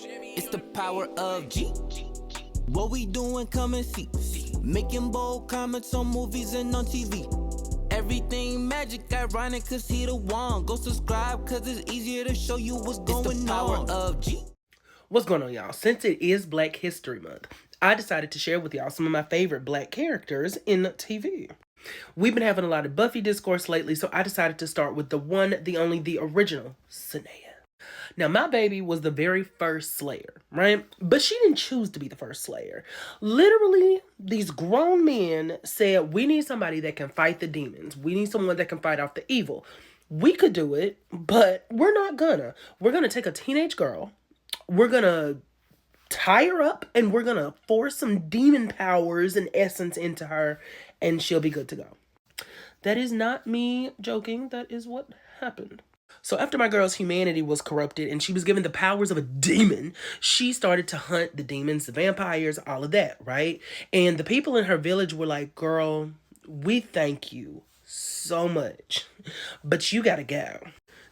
It's the power of G. What we doing, come and see. Making bold comments on movies and on TV. Everything magic, ironic, cause he the one. Go subscribe, cause it's easier to show you what's going on. It's the power of G. What's going on, y'all? Since it is Black History Month, I decided to share with y'all some of my favorite Black characters in TV. We've been having a lot of Buffy discourse lately, so I decided to start with the one, the only, the original, Sineya. Now, my baby was the very first Slayer, right? But she didn't choose to be the first Slayer. Literally, these grown men said, we need somebody that can fight the demons. We need someone that can fight off the evil. We could do it, but we're not gonna. We're gonna take a teenage girl. We're gonna tie her up and we're gonna force some demon powers and essence into her and she'll be good to go. That is not me joking. That is what happened. So after my girl's humanity was corrupted and she was given the powers of a demon, she started to hunt the demons, the vampires, all of that, right? And the people in her village were like, girl, we thank you so much, but you gotta go.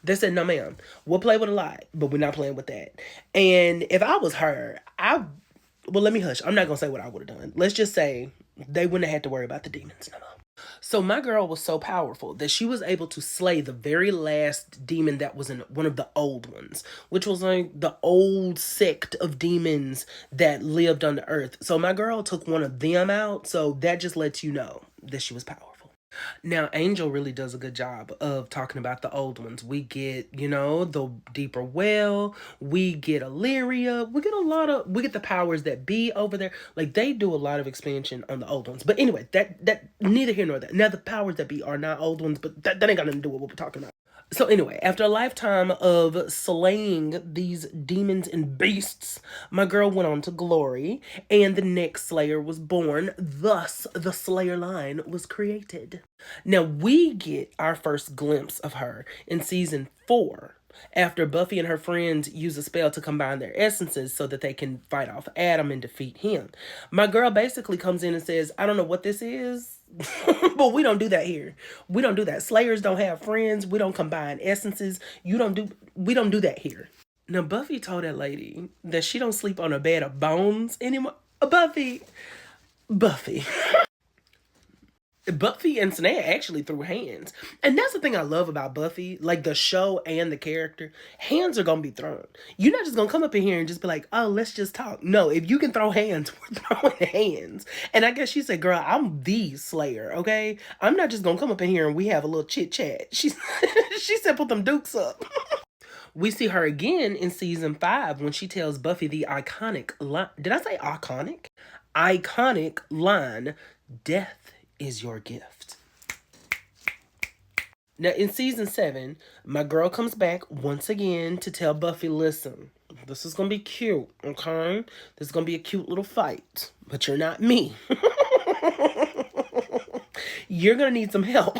They said, no, ma'am, we'll play with a lot, but we're not playing with that. And if I was her, well, let me hush. I'm not going to say what I would have done. Let's just say they wouldn't have had to worry about the demons no more. So my girl was so powerful that she was able to slay the very last demon that was in one of the old ones, which was like the old sect of demons that lived on the earth. So my girl took one of them out. So that just lets you know that she was powerful. Now, Angel really does a good job of talking about the old ones. We get, the deeper well. We get Illyria. We get the powers that be over there. Like, they do a lot of expansion on the old ones. But anyway, that neither here nor there. Now, the powers that be are not old ones, but that ain't got nothing to do with what we're talking about. So anyway, after a lifetime of slaying these demons and beasts, my girl went on to glory, and the next Slayer was born. Thus, the Slayer line was created. Now, we get our first glimpse of her in season 4, after Buffy and her friends use a spell to combine their essences so that they can fight off Adam and defeat him. My girl basically comes in and says, I don't know what this is, but we don't do that here. We don't do that. Slayers don't have friends. We don't combine essences. We don't do that here. Now, Buffy told that lady that she don't sleep on a bed of bones anymore. Buffy. Buffy and Sineya actually threw hands. And that's the thing I love about Buffy, like the show and the character. Hands are going to be thrown. You're not just going to come up in here and just be like, oh, let's just talk. No, if you can throw hands, we're throwing hands. And I guess she said, girl, I'm the Slayer, okay? I'm not just going to come up in here and we have a little chit chat. She said, put them dukes up. We see her again in season 5 when she tells Buffy the iconic line. Did I say iconic? Iconic line, death is your gift. Now, in season 7, my girl comes back once again to tell Buffy, listen, this is going to be cute, okay? This is going to be a cute little fight, but you're not me. You're going to need some help.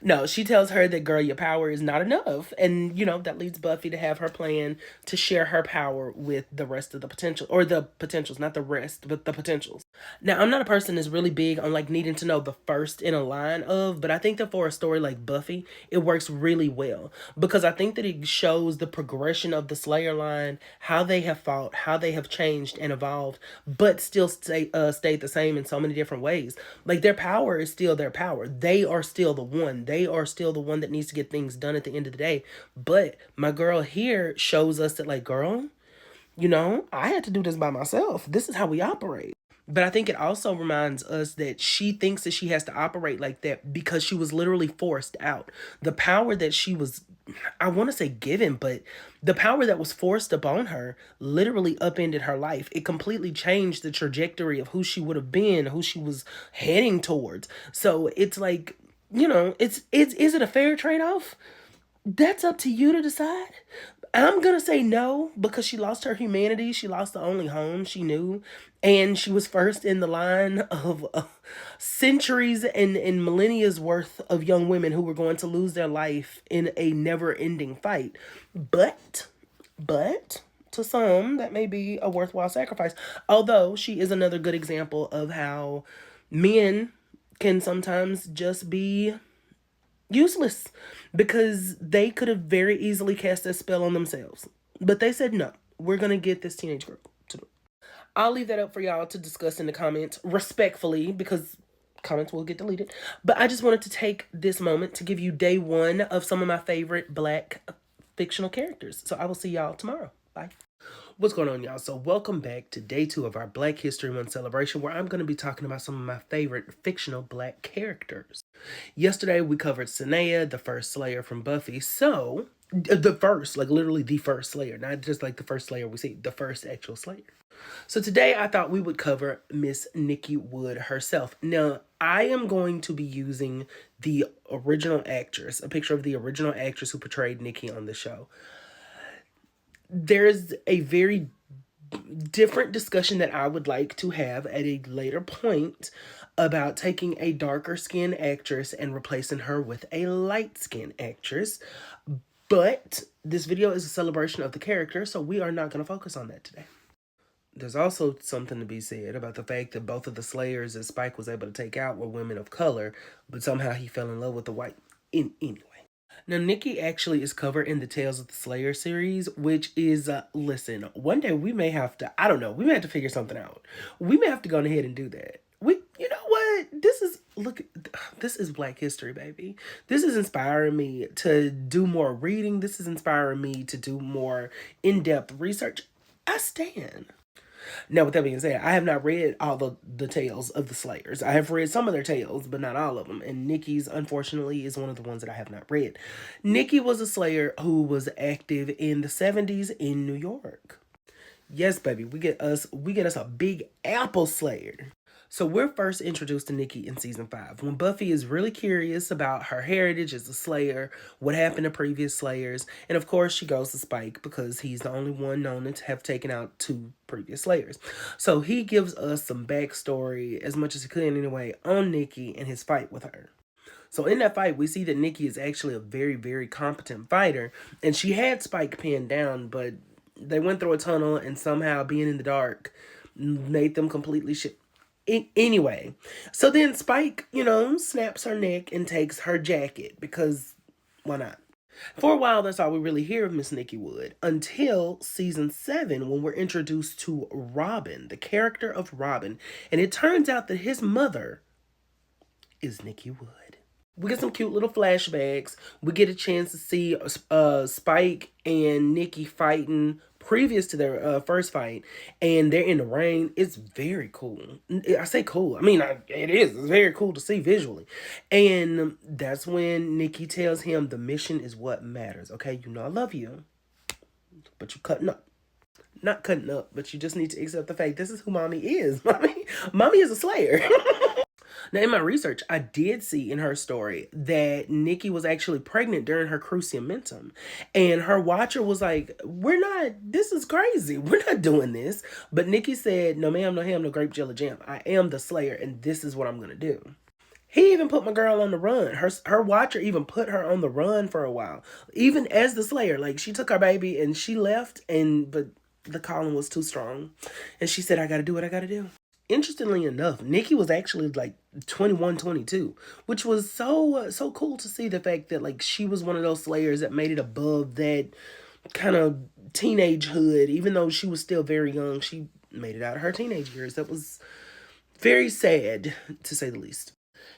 No, she tells her that, girl, your power is not enough. And, that leads Buffy to have her plan to share her power with the rest of the potential, or the potentials, not the rest, but the potentials. Now, I'm not a person that's really big on needing to know the first in a line of, but I think that for a story like Buffy, it works really well because I think that it shows the progression of the Slayer line, how they have fought, how they have changed and evolved, but still stayed the same in so many different ways. Like, their power is still their power. They are still the one. They are still the one that needs to get things done at the end of the day. But my girl here shows us that, girl, I had to do this by myself. This is how we operate. But I think it also reminds us that she thinks that she has to operate like that because she was literally forced out. The power that she was, I want to say given, but the power that was forced upon her literally upended her life. It completely changed the trajectory of who she would have been, who she was heading towards. So it's like, is it a fair trade-off? That's up to you to decide. I'm going to say no because she lost her humanity. She lost the only home she knew. And she was first in the line of centuries and millennia's worth of young women who were going to lose their life in a never-ending fight. But to some, that may be a worthwhile sacrifice. Although she is another good example of how men can sometimes just be useless because they could have very easily cast a spell on themselves. But they said, no, we're gonna get this teenage girl to do it. I'll leave that up for y'all to discuss in the comments respectfully, because comments will get deleted. But I just wanted to take this moment to give you day one of some of my favorite Black fictional characters. So I will see y'all tomorrow. Bye. What's going on, y'all? So welcome back to day 2 of our Black History Month celebration, where I'm going to be talking about some of my favorite fictional Black characters. Yesterday we covered Sineya, the first Slayer from Buffy. So the first, like literally the first Slayer, not just like the first Slayer we see, the first actual Slayer. So today I thought we would cover Miss Nikki Wood herself. Now, I am going to be using the original actress, a picture of the original actress who portrayed Nikki on the show. There's a very different discussion that I would like to have at a later point about taking a darker skinned actress and replacing her with a light skinned actress. But this video is a celebration of the character, so we are not going to focus on that today. There's also something to be said about the fact that both of the Slayers that Spike was able to take out were women of color, but somehow he fell in love with the white. Anyway. Now, Nikki actually is covered in the Tales of the Slayer series, which is, listen, one day we may have to, I don't know, we may have to figure something out. We may have to go ahead and do that. You know what? This is Black history, baby. This is inspiring me to do more reading. This is inspiring me to do more in-depth research. I stand. Now, with that being said, I have not read all the tales of the Slayers. I have read some of their tales, but not all of them. And Nikki's, unfortunately, is one of the ones that I have not read. Nikki was a Slayer who was active in the 70s in New York. Yes, baby, we get us a Big Apple Slayer. So we're first introduced to Nikki in season 5, when Buffy is really curious about her heritage as a Slayer, what happened to previous Slayers, and of course she goes to Spike because he's the only one known to have taken out 2 previous Slayers. So he gives us some backstory, as much as he could anyway, on Nikki and his fight with her. So in that fight, we see that Nikki is actually a very, very competent fighter, and she had Spike pinned down, but they went through a tunnel, and somehow being in the dark made them completely shit. Anyway, so then Spike, snaps her neck and takes her jacket, because why not? For a while, that's all we really hear of Miss Nikki Wood, until season 7, when we're introduced to Robin, the character of Robin, and it turns out that his mother is Nikki Wood. We get some cute little flashbacks. We get a chance to see Spike and Nikki fighting previous to their first fight, and they're in the rain. It's very cool. I say cool. I mean, it is. It's very cool to see visually. And that's when Nikki tells him the mission is what matters. Okay, I love you, but you're cutting up. Not cutting up, but you just need to accept the fact this is who mommy is. Mommy is a Slayer. Now, in my research, I did see in her story that Nikki was actually pregnant during her cruciamentum. And her watcher was like, this is crazy. We're not doing this. But Nikki said, no ma'am, no ham, no grape jelly jam. I am the Slayer, and this is what I'm going to do. He even put my girl on the run. Her watcher even put her on the run for a while. Even as the Slayer. Like, she took her baby and she left, but the calling was too strong. And she said, I got to do what I got to do. Interestingly enough, Nikki was actually like 21, 22, which was so cool to see the fact that like she was one of those Slayers that made it above that kind of teenagehood. Even though she was still very young, she made it out of her teenage years. That was very sad, to say the least.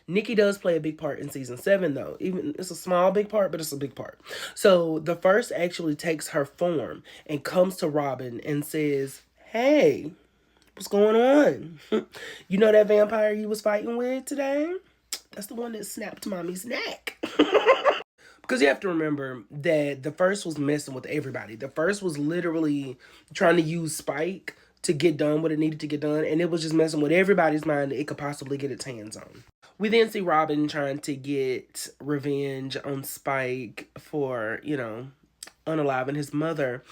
Nikki does play a big part in season 7, though. Even it's a small big part, but it's a big part. So the first actually takes her form and comes to Robin and says, hey, what's going on? You know that vampire you was fighting with today? That's the one that snapped mommy's neck. Because you have to remember that the first was messing with everybody. The first was literally trying to use Spike to get done what it needed to get done. And it was just messing with everybody's mind that it could possibly get its hands on. We then see Robin trying to get revenge on Spike for, unaliving his mother.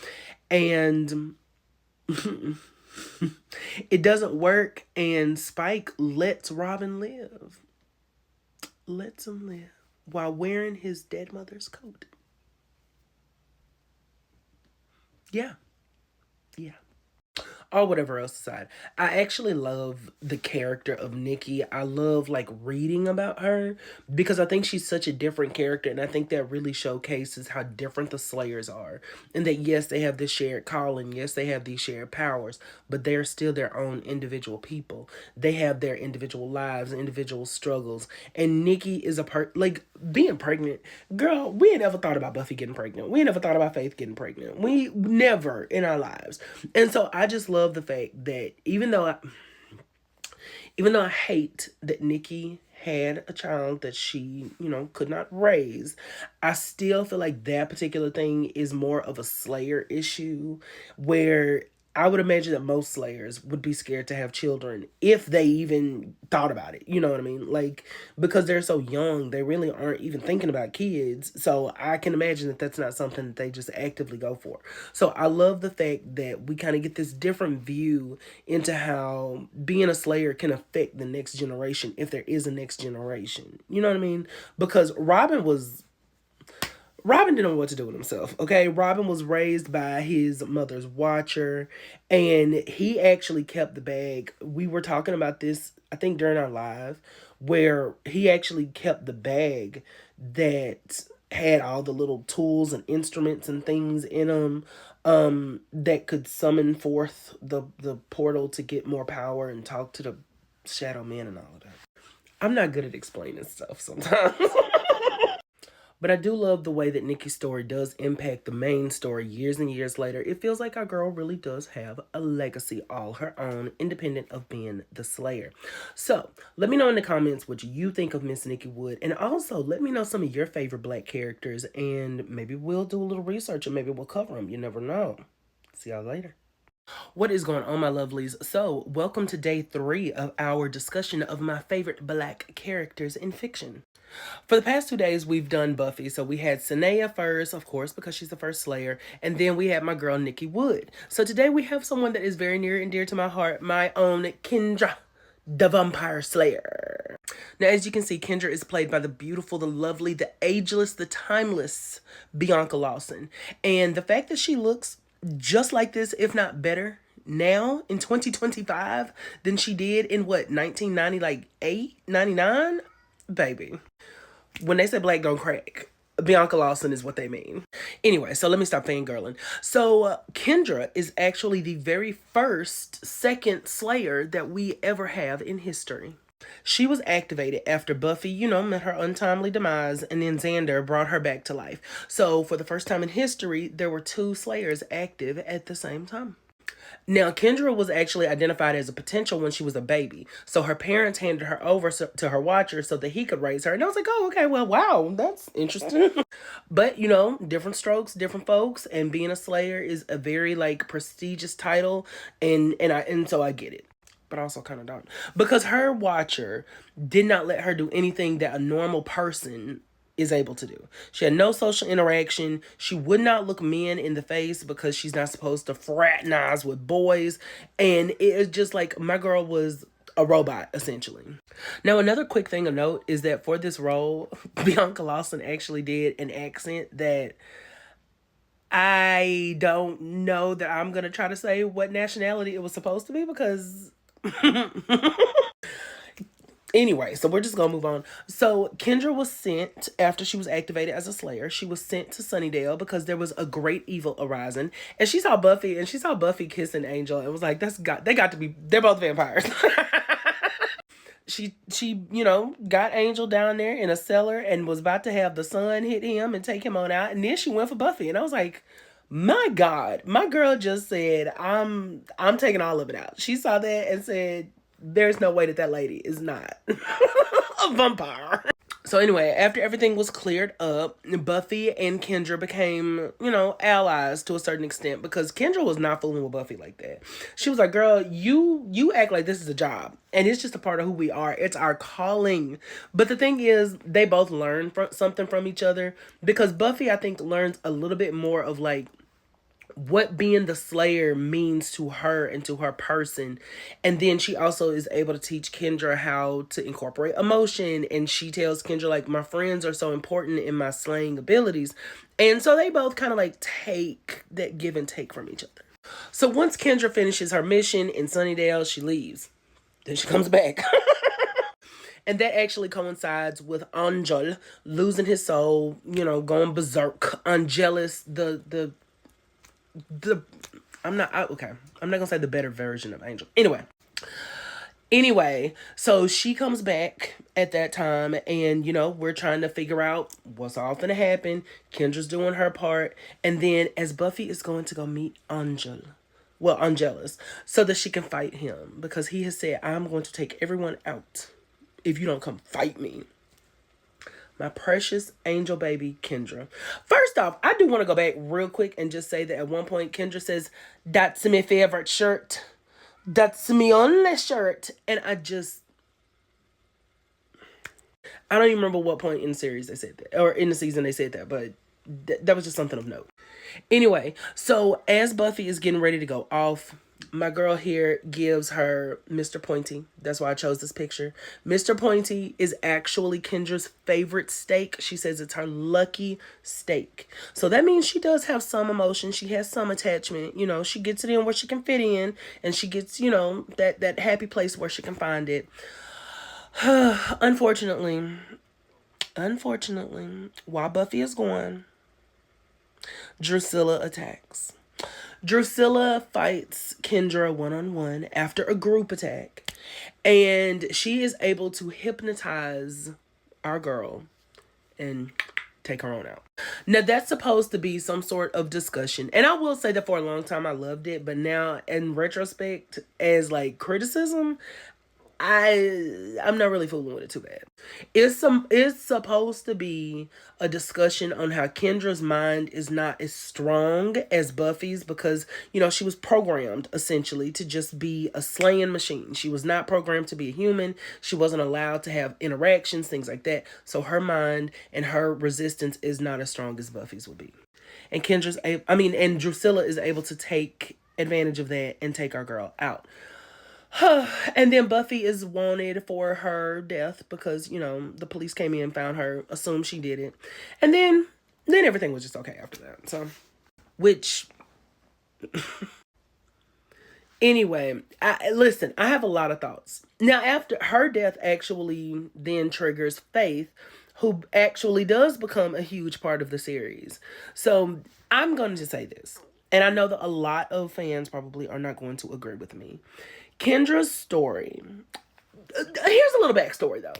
And it doesn't work, and Spike lets Robin live. Lets him live while wearing his dead mother's coat. Yeah. or whatever else aside, I actually love the character of Nikki. I love like reading about her because I think she's such a different character, and I think that really showcases how different the Slayers are. And that yes, they have this shared calling, yes, they have these shared powers, but they're still their own individual people. They have their individual lives, individual struggles. And Nikki is like being pregnant. Girl, we ain't ever thought about Buffy getting pregnant. We ain't never thought about Faith getting pregnant. We never in our lives. And so I just love the fact that even though I hate that Nikki had a child that she, could not raise, I still feel like that particular thing is more of a Slayer issue where I would imagine that most Slayers would be scared to have children if they even thought about it. You know what I mean? Like, because they're so young, they really aren't even thinking about kids. So I can imagine that that's not something that they just actively go for. So I love the fact that we kind of get this different view into how being a Slayer can affect the next generation if there is a next generation. You know what I mean? Because Robin didn't know what to do with himself, okay? Robin was raised by his mother's watcher, and he actually kept the bag. We were talking about this, I think, during our live, where he actually kept the bag that had all the little tools and instruments and things in them that could summon forth the portal to get more power and talk to the shadow men and all of that. I'm not good at explaining stuff sometimes. But I do love the way that Nikki's story does impact the main story years and years later. It feels like our girl really does have a legacy all her own, independent of being the Slayer. So, let me know in the comments what you think of Miss Nikki Wood. And also, let me know some of your favorite Black characters. And maybe we'll do a little research and maybe we'll cover them. You never know. See y'all later. What is going on, my lovelies? So, welcome to day 3 of our discussion of my favorite Black characters in fiction. For the past 2 days, we've done Buffy. So we had Sineya first, of course, because she's the first Slayer. And then we had my girl, Nikki Wood. So today we have someone that is very near and dear to my heart, my own Kendra, the Vampire Slayer. Now, as you can see, Kendra is played by the beautiful, the lovely, the ageless, the timeless Bianca Lawson. And the fact that she looks just like this, if not better, now in 2025 than she did in what, 1990, like 99? Baby. When they say Black don't crack, Bianca Lawson is what they mean. Anyway, so let me stop fangirling. So Kendra is actually the very first second Slayer that we ever have in history. She was activated after Buffy, met her untimely demise, and then Xander brought her back to life. So for the first time in history, there were 2 Slayers active at the same time. Now, Kendra was actually identified as a potential when she was a baby. So her parents handed her over to her watcher so that he could raise her. And I was like, oh, okay, well, wow, that's interesting. But, different strokes, different folks. And being a Slayer is a very, prestigious title. And so I get it. But also kind of don't. Because her watcher did not let her do anything that a normal person is able to do. She had no social interaction. She would not look men in the face because she's not supposed to fraternize with boys. And it is just like my girl was a robot, essentially. Now, another quick thing of note is that for this role, Bianca Lawson actually did an accent that I don't know that I'm going to try to say what nationality it was supposed to be because... Anyway, so we're just going to move on. So Kendra was sent, after she was activated as a Slayer, she was sent to Sunnydale because there was a great evil arising. And she saw Buffy kissing Angel and was like, they got to be, they're both vampires. She got Angel down there in a cellar and was about to have the sun hit him and take him on out. And then she went for Buffy. And I was like, my God, my girl just said, I'm taking all of it out. She saw that and said, there's no way that lady is not a vampire. So anyway, after everything was cleared up, Buffy and Kendra became, allies to a certain extent because Kendra was not fooling with Buffy like that. She was like, girl, you act like this is a job and it's just a part of who we are. It's our calling. But the thing is, they both learn something from each other because Buffy, I think, learns a little bit more of what being the Slayer means to her and to her person. And then she also is able to teach Kendra how to incorporate emotion. And she tells Kendra, my friends are so important in my slaying abilities. And so they both kind of take that give and take from each other. So once Kendra finishes her mission in Sunnydale, she leaves. Then she comes back. And that actually coincides with Angel losing his soul, going berserk, unjealous, the okay. I'm not gonna say the better version of Angel. Anyway, so she comes back at that time, and we're trying to figure out what's all gonna happen. Kendra's doing her part, and then as Buffy is going to go meet Angel, well, Angelus, so that she can fight him because he has said, "I'm going to take everyone out if you don't come fight me." My precious angel baby, Kendra. First off, I do want to go back real quick and just say that at one point, Kendra says, "That's my favorite shirt. That's my only shirt." And I don't even remember what point in the series they said that, or in the season they said that, but that was just something of note. Anyway, so as Buffy is getting ready to go off, my girl here gives her Mr. Pointy. That's why I chose this picture. Mr. Pointy is actually Kendra's favorite steak. She says it's her lucky steak. So that means she does have some emotion. She has some attachment. She gets it in where she can fit in. And she gets, that happy place where she can find it. Unfortunately, while Buffy is gone, Drusilla attacks. Drusilla fights Kendra one-on-one after a group attack. And she is able to hypnotize our girl and take her on out. Now, that's supposed to be some sort of discussion. And I will say that for a long time I loved it. But now, in retrospect, as criticism, I'm not really fooling with it too bad. It's supposed to be a discussion on how Kendra's mind is not as strong as Buffy's because, she was programmed essentially to just be a slaying machine. She was not programmed to be a human. She wasn't allowed to have interactions, things like that. So her mind and her resistance is not as strong as Buffy's will be. And and Drusilla is able to take advantage of that and take our girl out. And then Buffy is wanted for her death because, the police came in, found her, assumed she did it. And then everything was just okay after that. So, anyway, I have a lot of thoughts. Now, after her death actually then triggers Faith, who actually does become a huge part of the series. So, I'm going to say this. And I know that a lot of fans probably are not going to agree with me. Kendra's story. Here's a little backstory, though.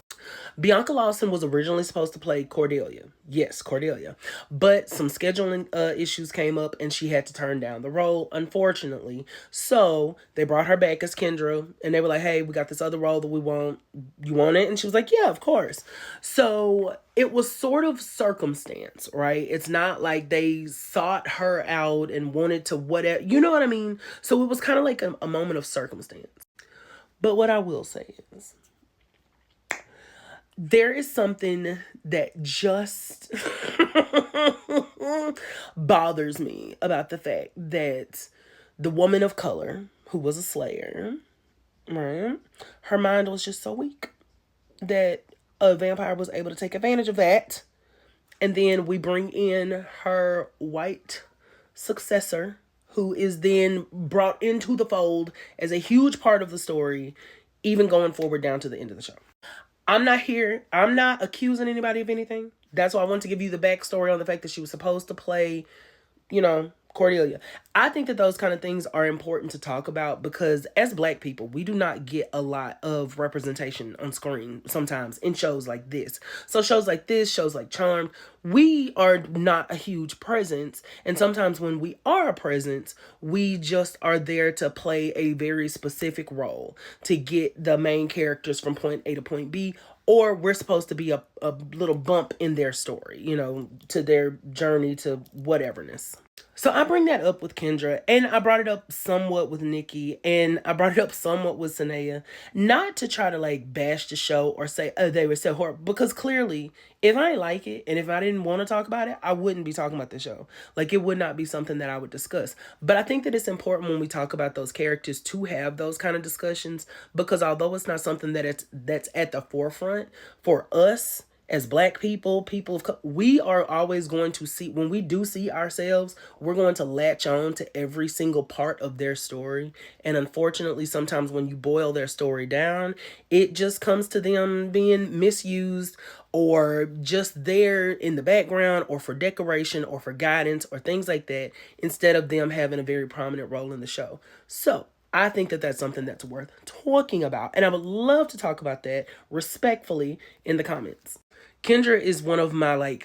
Bianca Lawson was originally supposed to play Cordelia. Yes, Cordelia. But some scheduling issues came up and she had to turn down the role, unfortunately. So they brought her back as Kendra and they were like, "Hey, we got this other role that we want. You want it?" And she was like, "Yeah, of course." So it was sort of circumstance, right? It's not like they sought her out and wanted to whatever. You know what I mean? So it was kind of like a moment of circumstance. But what I will say is, there is something that just bothers me about the fact that the woman of color who was a slayer, right? Her mind was just so weak that a vampire was able to take advantage of that. And then we bring in her white successor, who is then brought into the fold as a huge part of the story, even going forward down to the end of the show. I'm not accusing anybody of anything. That's why I want to give you the backstory on the fact that she was supposed to play, Cordelia. I think that those kind of things are important to talk about because as Black people, we do not get a lot of representation on screen sometimes in shows like this. So shows like this, shows like Charmed, we are not a huge presence. And sometimes when we are a presence, we just are there to play a very specific role to get the main characters from point A to point B, or we're supposed to be a little bump in their story, to their journey to whateverness. So I bring that up with Kendra, and I brought it up somewhat with Nikki, and I brought it up somewhat with Sineya, not to try to bash the show or say, "Oh, they were so horrible," because clearly, if I didn't like it, and if I didn't want to talk about it, I wouldn't be talking about the show. It would not be something that I would discuss. But I think that it's important when we talk about those characters to have those kind of discussions, because although it's not something that's at the forefront for us, as black people, we are always going to see, when we do see ourselves, we're going to latch on to every single part of their story. And unfortunately, sometimes when you boil their story down, it just comes to them being misused or just there in the background or for decoration or for guidance or things like that, instead of them having a very prominent role in the show. So I think that that's something that's worth talking about. And I would love to talk about that respectfully in the comments. Kendra is one of my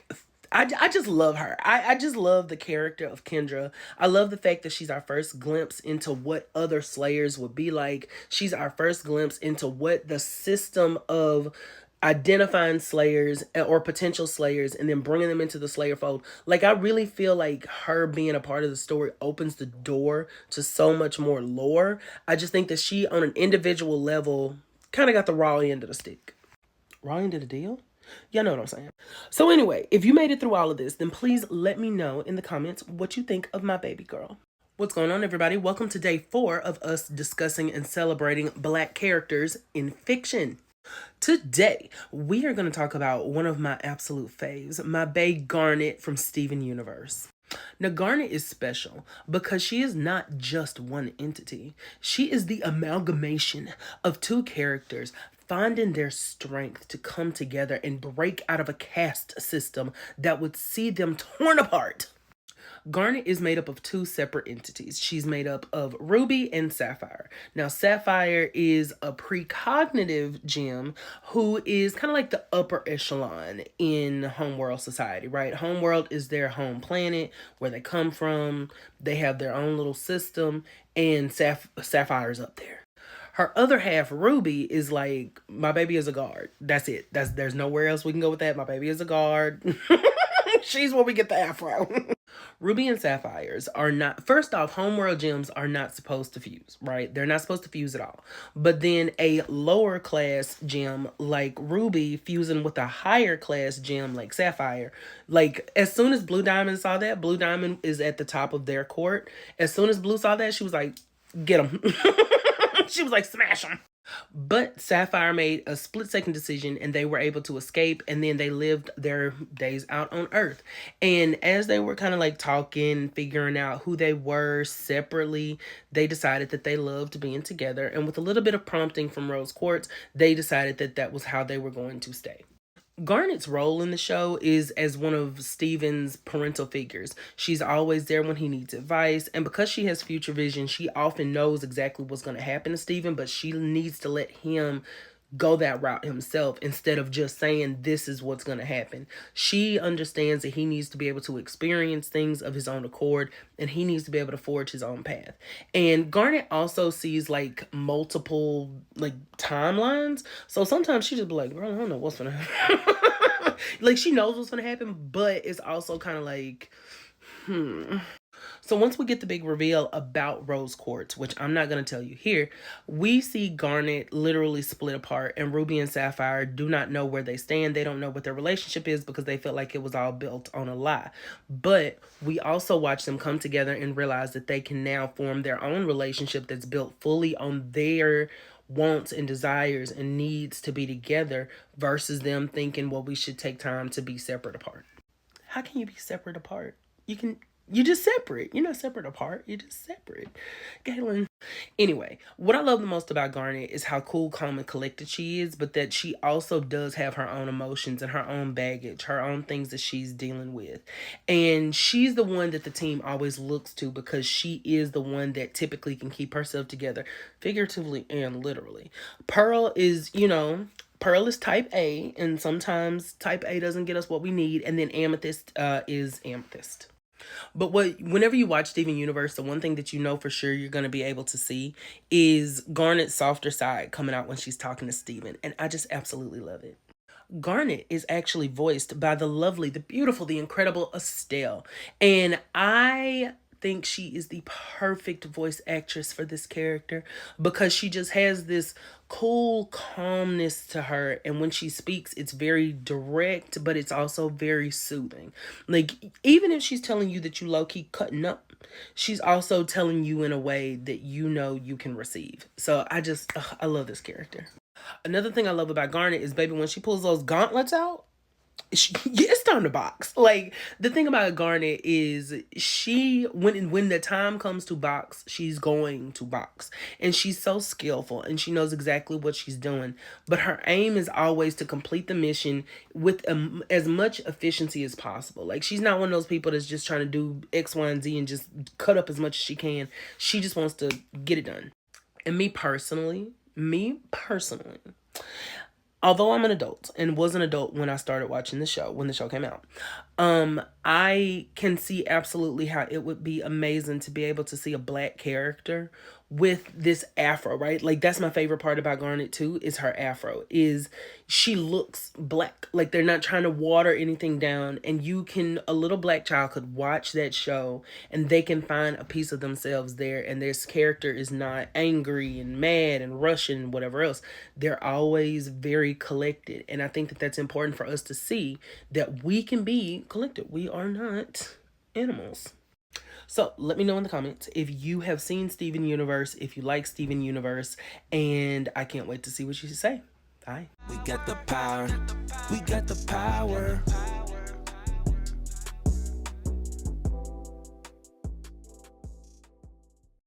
I just love her. I just love the character of Kendra. I love the fact that she's our first glimpse into what other Slayers would be like. She's our first glimpse into what the system of identifying Slayers or potential Slayers and then bringing them into the Slayer fold. Like, I really feel like her being a part of the story opens the door to so much more lore. I just think that she, on an individual level, kind of got the raw end of the stick. Raw end of the deal? Y'all know what I'm saying. So anyway, if you made it through all of this, then please let me know in the comments what you think of my baby girl. What's going on, everybody? Welcome to day 4 of us discussing and celebrating black characters in fiction. Today, we are going to talk about one of my absolute faves, my bae Garnet from Steven Universe. Now, Garnet is special because she is not just one entity. She is the amalgamation of 2 characters finding their strength to come together and break out of a caste system that would see them torn apart. Garnet is made up of 2 separate entities. She's made up of Ruby and Sapphire. Now, Sapphire is a precognitive gem who is kind of like the upper echelon in Homeworld society, right? Homeworld is their home planet, where they come from. They have their own little system, and Sapphire's up there. Her other half, Ruby, is like, my baby is a guard. That's it. There's nowhere else we can go with that. My baby is a guard. She's where we get the afro. Ruby and Sapphires are not, first off, Homeworld gems are not supposed to fuse, right? They're not supposed to fuse at all. But then a lower class gem like Ruby fusing with a higher class gem like Sapphire, like as soon as Blue Diamond saw that, Blue Diamond is at the top of their court. As soon as Blue saw that, she was like, get him. She was like, smash him. But Sapphire made a split-second decision and they were able to escape, and then they lived their days out on Earth. And as they were kind of like talking, figuring out who they were separately, they decided that they loved being together. And with a little bit of prompting from Rose Quartz, they decided that that was how they were going to stay. Garnet's role in the show is as one of Steven's parental figures. She's always there when he needs advice, and because she has future vision, she often knows exactly what's going to happen to Steven, but she needs to let him go that route himself instead of just saying this is what's going to happen. She understands that he needs to be able to experience things of his own accord, and he needs to be able to forge his own path. And Garnet also sees like multiple like timelines, so sometimes she just be like, girl, I don't know what's gonna happen. Like, she knows what's gonna happen, but it's also kind of like So once we get the big reveal about Rose Quartz, which I'm not going to tell you here, we see Garnet literally split apart, and Ruby and Sapphire do not know where they stand. They don't know what their relationship is because they felt like it was all built on a lie. But we also watch them come together and realize that they can now form their own relationship that's built fully on their wants and desires and needs to be together versus them thinking, well, we should take time to be separate apart. How can you be separate apart? You're just separate. You're not separate apart. You're just separate. Galen. Anyway, what I love the most about Garnet is how cool, calm, and collected she is, but that she also does have her own emotions and her own baggage, her own things that she's dealing with. And she's the one that the team always looks to because she is the one that typically can keep herself together, figuratively and literally. Pearl is, Pearl is type A, and sometimes type A doesn't get us what we need, and then Amethyst is Amethyst. But whenever you watch Steven Universe, the one thing that you know for sure you're going to be able to see is Garnet's softer side coming out when she's talking to Steven, and I just absolutely love it. Garnet is actually voiced by the lovely, the beautiful, the incredible Estelle, and I think she is the perfect voice actress for this character because she just has this cool calmness to her, and when she speaks it's very direct, but it's also very soothing. Like, even if she's telling you that you low-key cutting up, she's also telling you in a way that you can receive. So I love this character. Another thing I love about Garnet is, baby, when she pulls those gauntlets out, it's time to box. Like, the thing about Garnet is she, when the time comes to box, she's going to box, and she's so skillful and she knows exactly what she's doing. But her aim is always to complete the mission with as much efficiency as possible. Like, she's not one of those people that's just trying to do X, Y, and Z and just cut up as much as she can. She just wants to get it done. And me personally, although I'm an adult and was an adult when I started watching the show, when the show came out, I can see absolutely how it would be amazing to be able to see a black character with this afro, right? Like, that's my favorite part about Garnet too, is her afro. Is she looks black. Like, they're not trying to water anything down, and a little black child could watch that show and they can find a piece of themselves there, and this character is not angry and mad and rushing and whatever else. They're always very collected, and I think that that's important for us to see, that we can be collected. We are not animals. So let me know in the comments if you have seen Steven Universe, if you like Steven Universe, and I can't wait to see what you say. Bye. We got the power. We got the power.